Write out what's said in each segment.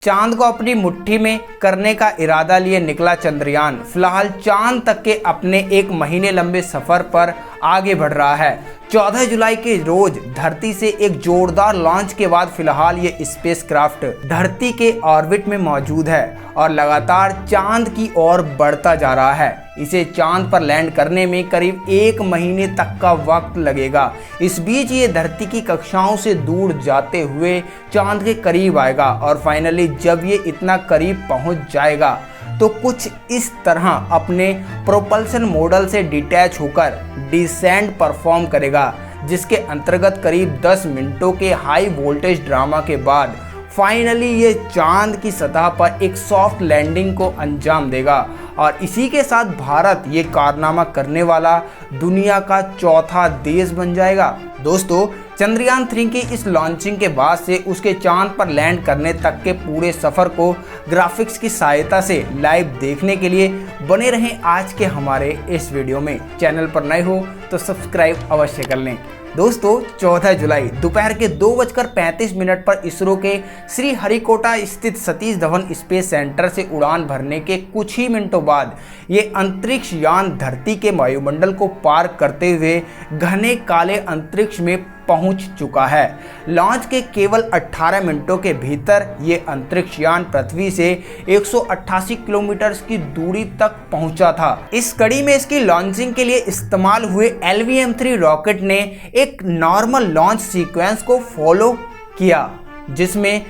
चांद को अपनी मुट्ठी में करने का इरादा लिए निकला चंद्रयान फिलहाल चांद तक के अपने 1 महीने लंबे सफर पर आगे बढ़ रहा है। 14 जुलाई के रोज धरती से एक जोरदार लॉन्च के बाद फिलहाल ये स्पेसक्राफ्ट धरती के ऑर्बिट में मौजूद है और लगातार चांद की ओर बढ़ता जा रहा है। इसे चांद पर लैंड करने में करीब 1 महीने तक का वक्त लगेगा। इस बीच ये धरती की कक्षाओं से दूर जाते हुए चांद के करीब आएगा और फाइनली जब ये इतना करीब पहुंच जाएगा तो कुछ इस तरह अपने प्रोपल्शन मॉडल से डिटैच होकर डिसेंट परफॉर्म करेगा, जिसके अंतर्गत करीब 10 मिनटों के हाई वोल्टेज ड्रामा के बाद फाइनली ये चांद की सतह पर एक सॉफ्ट लैंडिंग को अंजाम देगा और इसी के साथ भारत ये कारनामा करने वाला दुनिया का चौथा देश बन जाएगा। दोस्तों, चंद्रयान 3 की इस लॉन्चिंग के बाद से उसके चांद पर लैंड करने तक के पूरे सफ़र को ग्राफिक्स की सहायता से लाइव देखने के लिए बने रहें आज के हमारे इस वीडियो में। चैनल पर नए हो तो सब्सक्राइब अवश्य कर लें। दोस्तों, 14 जुलाई दोपहर के 2:35 पर इसरो के श्री हरिकोटा स्थित सतीश धवन स्पेस सेंटर से उड़ान भरने के कुछ ही मिनटों बाद ये अंतरिक्ष यान धरती के वायुमंडल को पार करते हुए घने काले अंतरिक्ष में पहुंच चुका है। लॉन्च के केवल 18 मिनटों के भीतर ये अंतरिक्ष यान पृथ्वी से 188 किलोमीटर की दूरी तक पहुंचा था। इस कड़ी में इसकी लॉन्चिंग के लिए इस्तेमाल हुए LVM-3 रॉकेट ने एक नॉर्मल लॉन्च सीक्वेंस को फॉलो किया, जिसमें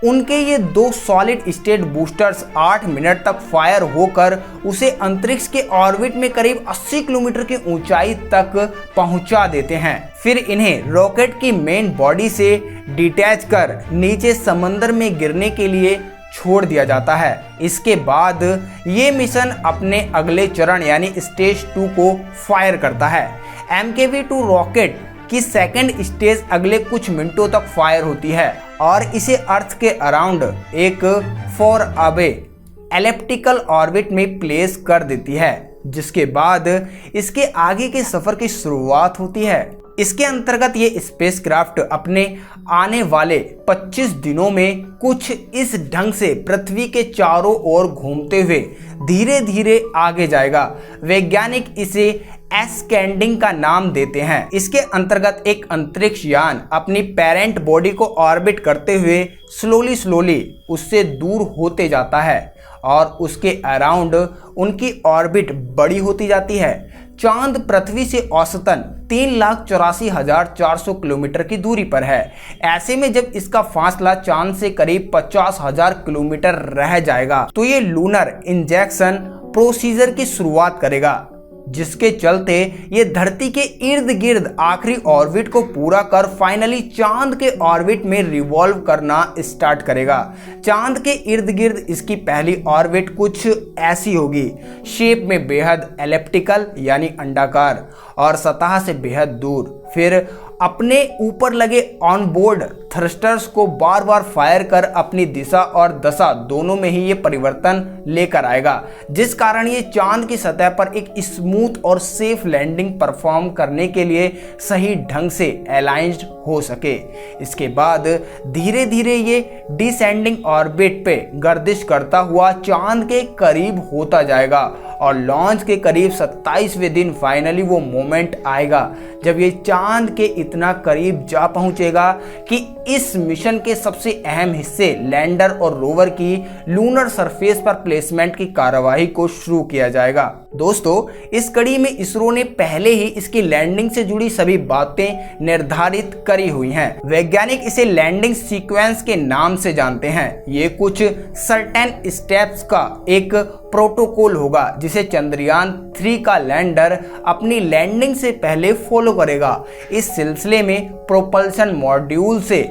उनके ये 2 सॉलिड स्टेट बूस्टर्स 8 मिनट तक फायर होकर उसे अंतरिक्ष के ऑर्बिट में करीब 80 किलोमीटर की ऊंचाई तक पहुंचा देते हैं। फिर इन्हें रॉकेट की मेन बॉडी से डिटैच कर नीचे समंदर में गिरने के लिए छोड़ दिया जाता है। इसके बाद ये मिशन अपने अगले चरण यानी स्टेज 2 को फायर करता है। MKV-2 रॉकेट की सेकंड स्टेज अगले कुछ मिनटों तक फायर होती है और इसे अर्थ के अराउंड एक 4 अवे एलिप्टिकल ऑर्बिट में प्लेस कर देती है, जिसके बाद इसके आगे के सफर की शुरुआत होती है। इसके अंतर्गत ये स्पेसक्राफ्ट अपने आने वाले 25 दिनों में कुछ इस ढंग से पृथ्वी के चारों ओर घूमते हुए धीरे धीरे आगे जाएगा। वैज्ञानिक इसे एस्केंडिंग का नाम देते हैं। इसके अंतर्गत एक अंतरिक्ष यान अपनी पेरेंट बॉडी को ऑर्बिट करते हुए स्लोली उससे दूर होते जाता है और उसके अराउंड उनकी ऑर्बिट बड़ी होती जाती है। चांद पृथ्वी से औसतन 3,84,400 किलोमीटर की दूरी पर है। ऐसे में जब इसका फासला चांद से करीब 50,000 किलोमीटर रह जाएगा तो ये लूनर इंजेक्शन प्रोसीजर की शुरुआत करेगा, जिसके चलते ये धरती के इर्द गिर्द आखिरी ऑर्बिट को पूरा कर फाइनली चांद के ऑर्बिट में रिवॉल्व करना स्टार्ट करेगा। चांद के इर्द गिर्द इसकी पहली ऑर्बिट कुछ ऐसी होगी, शेप में बेहद एलिप्टिकल यानी अंडाकार और सतह से बेहद दूर। फिर अपने ऊपर लगे ऑनबोर्ड थ्रस्टर्स को बार बार फायर कर अपनी दिशा और दशा दोनों में ही ये परिवर्तन लेकर आएगा, जिस कारण ये चांद की सतह पर एक स्मूथ और सेफ लैंडिंग परफॉर्म करने के लिए सही ढंग से अलाइंड हो सके। इसके बाद धीरे धीरे ये डिसेंडिंग ऑर्बिट पे गर्दिश करता हुआ चांद के करीब होता जाएगा और लॉन्च के करीब 27वें दिन फाइनली वो मोमेंट आएगा जब ये चांद के इतना करीब जा पहुंचेगा कि इस मिशन के सबसे अहम हिस्से लैंडर और रोवर की लूनर सरफेस पर प्लेसमेंट की कार्यवाही को शुरू किया जाएगा। दोस्तों, इस कड़ी में इसरो ने पहले ही इसकी लैंडिंग से जुड़ी सभी बातें निर्धारित करी हुई हैं। वैज्ञानिक इसे लैंडिंग सीक्वेंस के नाम से जानते हैं। ये कुछ सर्टेन स्टेप्स का एक प्रोटोकॉल होगा जिसे चंद्रयान 3 का लैंडर अपनी लैंडिंग से पहले फॉलो करेगा। इस सिलसिले में प्रोपल्शन मॉड्यूल से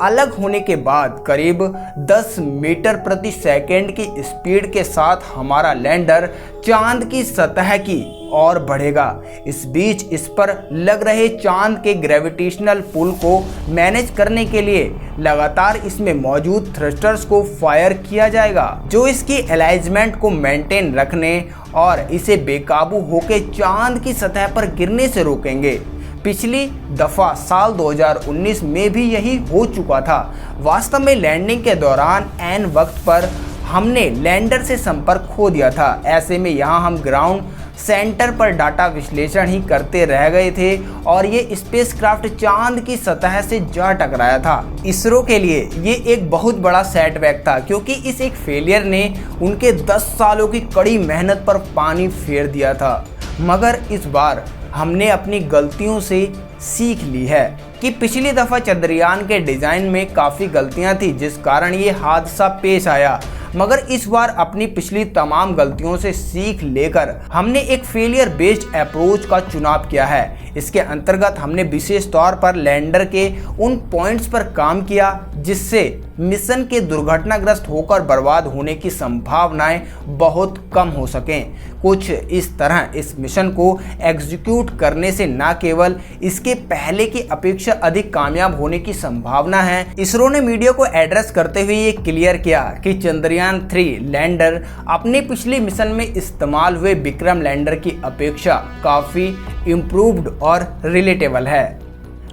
अलग होने के बाद करीब 10 मीटर प्रति सेकंड की स्पीड के साथ हमारा लैंडर चांद की सतह की ओर बढ़ेगा। इस बीच इस पर लग रहे चांद के ग्रेविटेशनल पुल को मैनेज करने के लिए लगातार इसमें मौजूद थ्रस्टर्स को फायर किया जाएगा, जो इसकी अलाइनमेंट को मेंटेन रखने और इसे बेकाबू होकर चांद की सतह पर गिरने से रोकेंगे। पिछली दफ़ा साल 2019 में भी यही हो चुका था। वास्तव में लैंडिंग के दौरान ऐन वक्त पर हमने लैंडर से संपर्क खो दिया था। ऐसे में यहाँ हम ग्राउंड सेंटर पर डाटा विश्लेषण ही करते रह गए थे और ये स्पेसक्राफ्ट चांद की सतह से जा टकराया था। इसरो के लिए ये एक बहुत बड़ा सेटबैक था, क्योंकि इस एक फेलियर ने उनके 10 सालों की कड़ी मेहनत पर पानी फेर दिया था। मगर इस बार हमने अपनी गलतियों से सीख ली है कि पिछली दफ़ा चंद्रयान के डिज़ाइन में काफ़ी गलतियां थी, जिस कारण ये हादसा पेश आया। मगर इस बार अपनी पिछली तमाम गलतियों से सीख लेकर हमने एक फेलियर बेस्ड अप्रोच का चुनाव किया है। इसके अंतर्गत हमने विशेष तौर पर लैंडर के उन पॉइंट्स पर काम किया जिससे मिशन के दुर्घटनाग्रस्त होकर बर्बाद होने की संभावनाएं बहुत कम हो सकें। कुछ इस तरह इस मिशन को एग्जीक्यूट करने से न केवल इसके पहले की अपेक्षा अधिक कामयाब होने की संभावना है। इसरो ने मीडिया को एड्रेस करते हुए ये क्लियर किया कि चंद्रयान 3 लैंडर अपने पिछले मिशन में इस्तेमाल हुए विक्रम लैंडर की अपेक्षा काफ़ी इम्प्रूव्ड और रिलेटेबल है।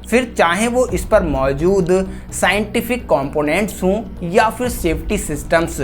फिर चाहे वो इस पर मौजूद साइंटिफिक कंपोनेंट्स हों या फिर सेफ्टी सिस्टम्स,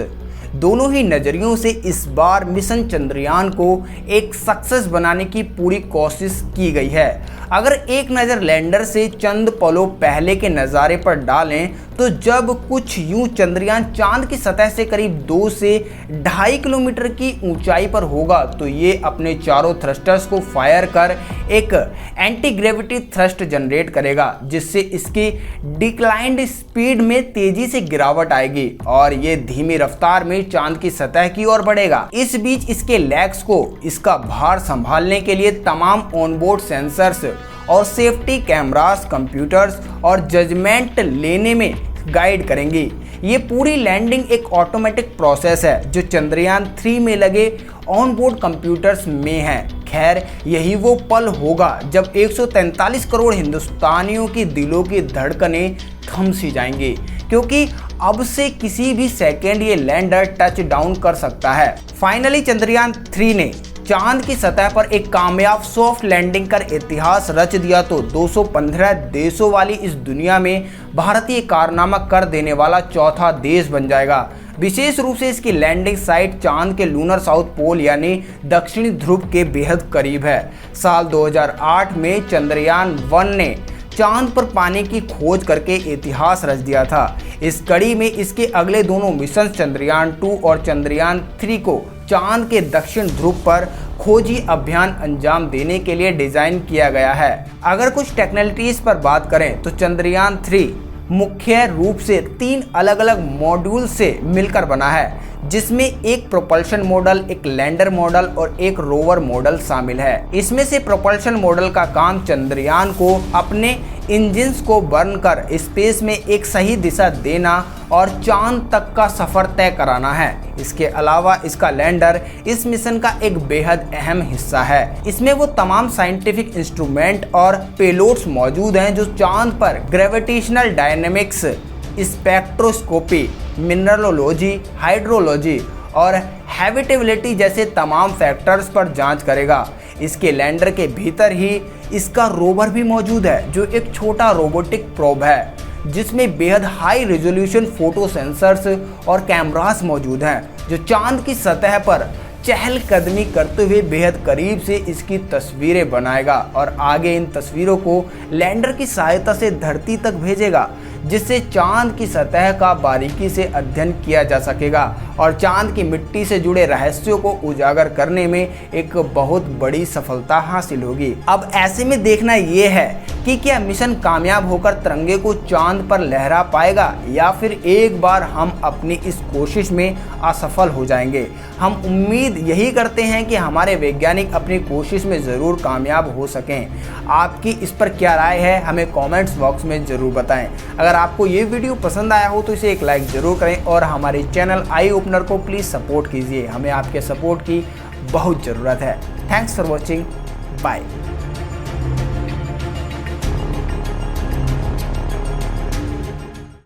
दोनों ही नज़रियों से इस बार मिशन चंद्रयान को एक सक्सेस बनाने की पूरी कोशिश की गई है। अगर एक नज़र लैंडर से चंद पलों पहले के नज़ारे पर डालें तो जब कुछ यूं चंद्रयान चांद की सतह से करीब 2 से 2.5 किलोमीटर की ऊंचाई पर होगा तो ये अपने चारों थ्रस्टर्स को फायर कर एक एंटी ग्रेविटी थ्रस्ट जनरेट करेगा, जिससे इसकी डिक्लाइंड स्पीड में तेजी से गिरावट आएगी और ये धीमी रफ्तार में चांद की सतह की ओर बढ़ेगा। इस बीच इसके लेग्स को इसका भार संभालने के लिए तमाम ऑनबोर्ड सेंसर्स और सेफ्टी कैमरास, कंप्यूटर्स और जजमेंट लेने में गाइड करेंगी। ये पूरी लैंडिंग एक ऑटोमेटिक प्रोसेस है जो चंद्रयान 3 में लगे ऑनबोर्ड कंप्यूटर्स में है। खैर, यही वो पल होगा जब 143 करोड़ हिंदुस्तानियों की दिलों की धड़कनें थम सी जाएंगी, क्योंकि अब से किसी भी सेकेंड ये लैंडर टच डाउन कर सकता है। फाइनली चंद्रयान 3 ने चांद की सतह पर एक कामयाब सॉफ्ट लैंडिंग कर इतिहास रच दिया तो 215 देशों वाली इस दुनिया में भारतीय कारनामा कर देने वाला चौथा देश बन जाएगा। विशेष रूप से इसकी लैंडिंग साइट चांद के लूनर साउथ पोल यानी दक्षिणी ध्रुव के बेहद करीब है। साल 2008 में चंद्रयान 1 ने चांद पर पानी की खोज करके इतिहास रच दिया था। इस कड़ी में इसके अगले दोनों मिशन चंद्रयान 2 और चंद्रयान 3 को चांद के दक्षिण ध्रुव पर खोजी अभियान अंजाम देने के लिए डिज़ाइन किया गया है। अगर कुछ टेक्नोलॉजीज पर बात करें तो चंद्रयान 3 मुख्य रूप से 3 अलग अलग मॉड्यूल से मिलकर बना है, जिसमें एक प्रोपल्शन मॉडल, एक लैंडर मॉडल और एक रोवर मॉडल शामिल है। इसमें से प्रोपल्शन मॉडल का काम चंद्रयान को अपने इंजन्स को बर्न कर स्पेस में एक सही दिशा देना और चांद तक का सफर तय कराना है। इसके अलावा इसका लैंडर इस मिशन का एक बेहद अहम हिस्सा है। इसमें वो तमाम साइंटिफिक इंस्ट्रूमेंट और पेलोड्स मौजूद हैं जो चांद पर ग्रेविटेशनल डायनेमिक्स, स्पेक्ट्रोस्कोपी, मिनरलोलॉजी, हाइड्रोलॉजी और हैबिटेबिलिटी जैसे तमाम फैक्टर्स पर जांच करेगा। इसके लैंडर के भीतर ही इसका रोवर भी मौजूद है, जो एक छोटा रोबोटिक प्रोब है जिसमें बेहद हाई रेजोल्यूशन फोटो सेंसर्स और कैमरास मौजूद हैं, जो चांद की सतह पर चहलकदमी करते हुए बेहद करीब से इसकी तस्वीरें बनाएगा और आगे इन तस्वीरों को लैंडर की सहायता से धरती तक भेजेगा, जिससे चांद की सतह का बारीकी से अध्ययन किया जा सकेगा और चांद की मिट्टी से जुड़े रहस्यों को उजागर करने में एक बहुत बड़ी सफलता हासिल होगी। अब ऐसे में देखना ये है कि क्या मिशन कामयाब होकर तिरंगे को चांद पर लहरा पाएगा या फिर एक बार हम अपनी इस कोशिश में असफल हो जाएंगे। हम उम्मीद यही करते हैं कि हमारे वैज्ञानिक अपनी कोशिश में ज़रूर कामयाब हो सकें। आपकी इस पर क्या राय है हमें कमेंट्स बॉक्स में ज़रूर बताएं। अगर आपको ये वीडियो पसंद आया हो तो इसे एक लाइक ज़रूर करें और हमारे चैनल आई ओपनर को प्लीज़ सपोर्ट कीजिए। हमें आपके सपोर्ट की बहुत ज़रूरत है। Thanks for watching. बाय।